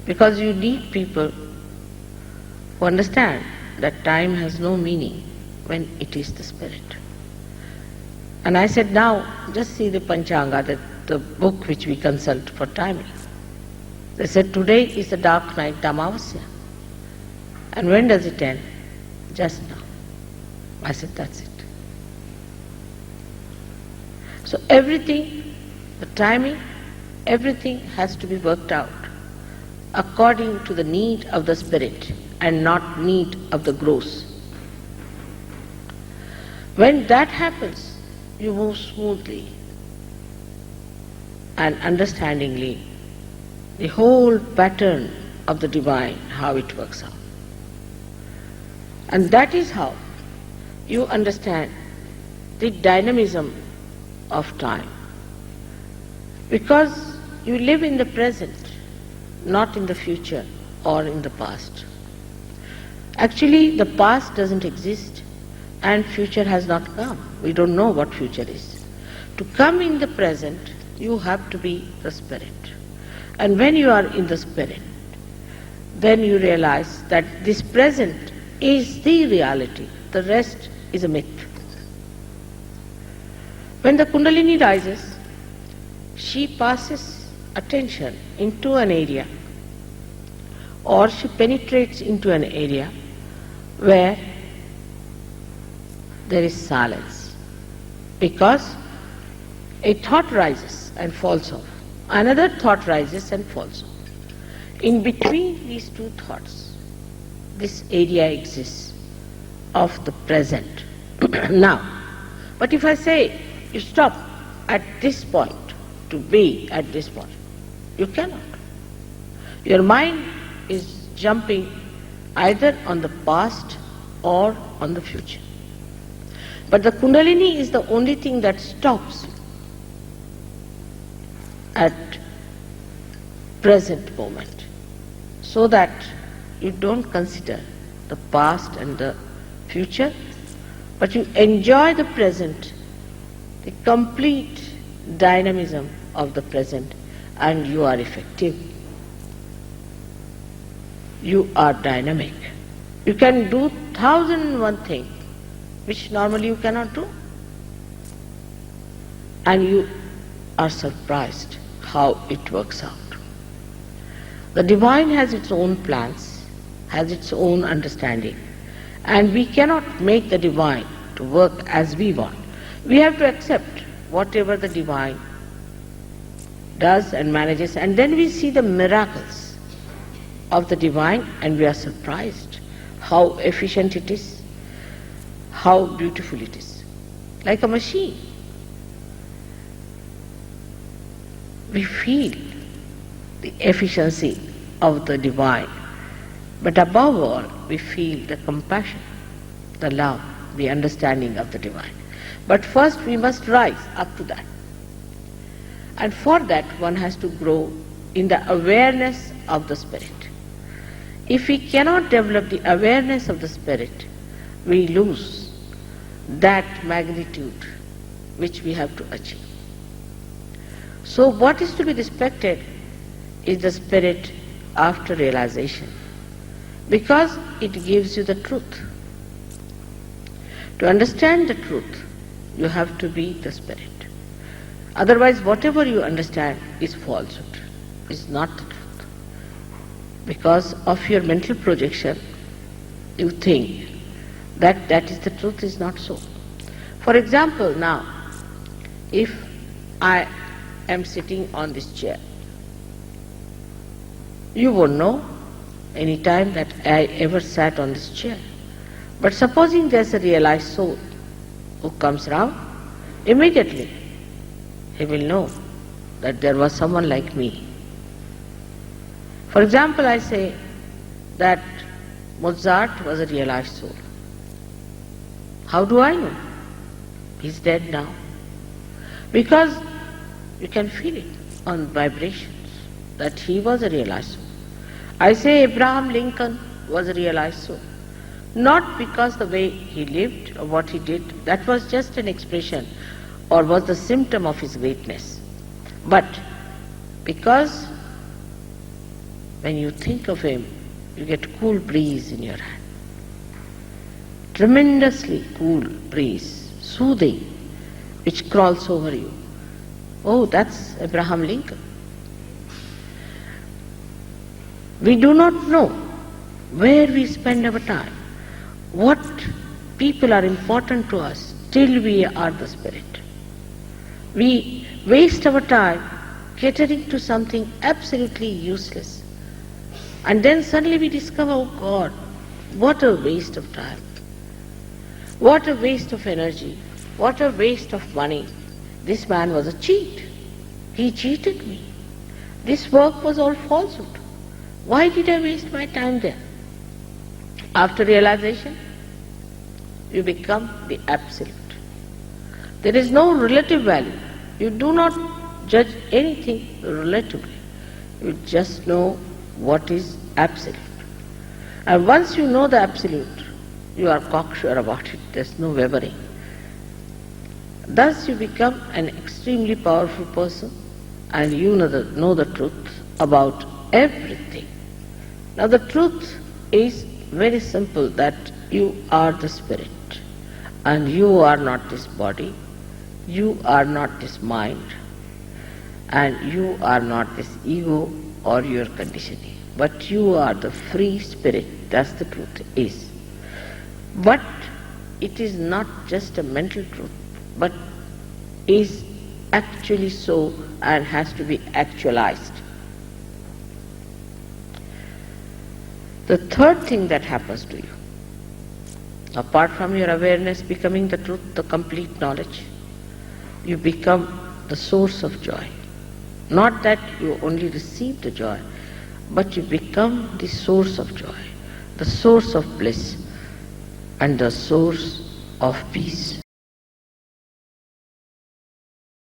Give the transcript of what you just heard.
Because you need people who understand that time has no meaning when it is the spirit. And I said, now just see the Panchanga, the book which we consult for timing. They said, today is the dark night, Amavasya. And when does it end? Just now. I said, that's it. So everything, the timing, everything has to be worked out according to the need of the spirit and not need of the gross. When that happens, you move smoothly and understandingly the whole pattern of the divine, how it works out. And that is how you understand the dynamism of time. Because you live in the present, not in the future or in the past. Actually, the past doesn't exist and future has not come. We don't know what future is. To come in the present, you have to be the spirit. And when you are in the spirit, then you realize that this present is the reality. The rest is a myth. When the Kundalini rises, she passes attention into an area, or she penetrates into an area where there is silence, because a thought rises and falls off, another thought rises and falls off. In between these two thoughts, this area exists of the present. Now, but if I say you stop at this point to be at this point, you cannot. Your mind is jumping either on the past or on the future. But the Kundalini is the only thing that stops at present moment, so that you don't consider the past and the future, but you enjoy the present, the complete dynamism of the present, and you are effective. You are dynamic. You can do 1,001 things which normally you cannot do, and you are surprised how it works out. The divine has its own plans, has its own understanding, and we cannot make the divine to work as we want. We have to accept whatever the divine does and manages, and then we see the miracles of the divine and we are surprised how efficient it is, how beautiful it is. Like a machine. We feel the efficiency of the divine, but above all we feel the compassion, the love, the understanding of the divine. But first we must rise up to that. And for that one has to grow in the awareness of the spirit. If we cannot develop the awareness of the spirit, we lose that magnitude which we have to achieve. So what is to be respected is the spirit after realization, because it gives you the truth. To understand the truth, you have to be the spirit. Otherwise, whatever you understand is falsehood, is not the truth. Because of your mental projection, you think that that is the truth, is not so. For example, now, if I am sitting on this chair, you won't know any time that I ever sat on this chair. But supposing there's a realized soul who comes round, immediately he will know that there was someone like me. For example, I say that Mozart was a realized soul. How do I know? He's dead now. Because you can feel it on vibrations that he was a realized soul. I say Abraham Lincoln was a realized soul. Not because the way he lived or what he did, that was just an expression or was the symptom of his greatness. But because When you think of Him, you get cool breeze in your hand. Tremendously cool breeze, soothing, which crawls over you. Oh, that's Abraham Lincoln. We do not know where we spend our time, what people are important to us till we are the Spirit. We waste our time catering to something absolutely useless. And then suddenly we discover, oh God, what a waste of time. What a waste of energy. What a waste of money. This man was a cheat. He cheated me. This work was all falsehood. Why did I waste my time there? After realization, you become the absolute. There is no relative value. You do not judge anything relatively. You just know what is absolute. And once you know the absolute, you are cocksure about it. There's no wavering. Thus you become an extremely powerful person, and you know the truth about everything. Now the truth is very simple, that you are the Spirit, and you are not this body, you are not this mind, and you are not this ego or your conditioning, but you are the free Spirit. That's the truth is. But it is not just a mental truth, but is actually so and has to be actualized. The third thing that happens to you, apart from your awareness becoming the truth, the complete knowledge, you become the source of joy. Not that you only receive the joy, but you become the source of joy, the source of bliss, and the source of peace.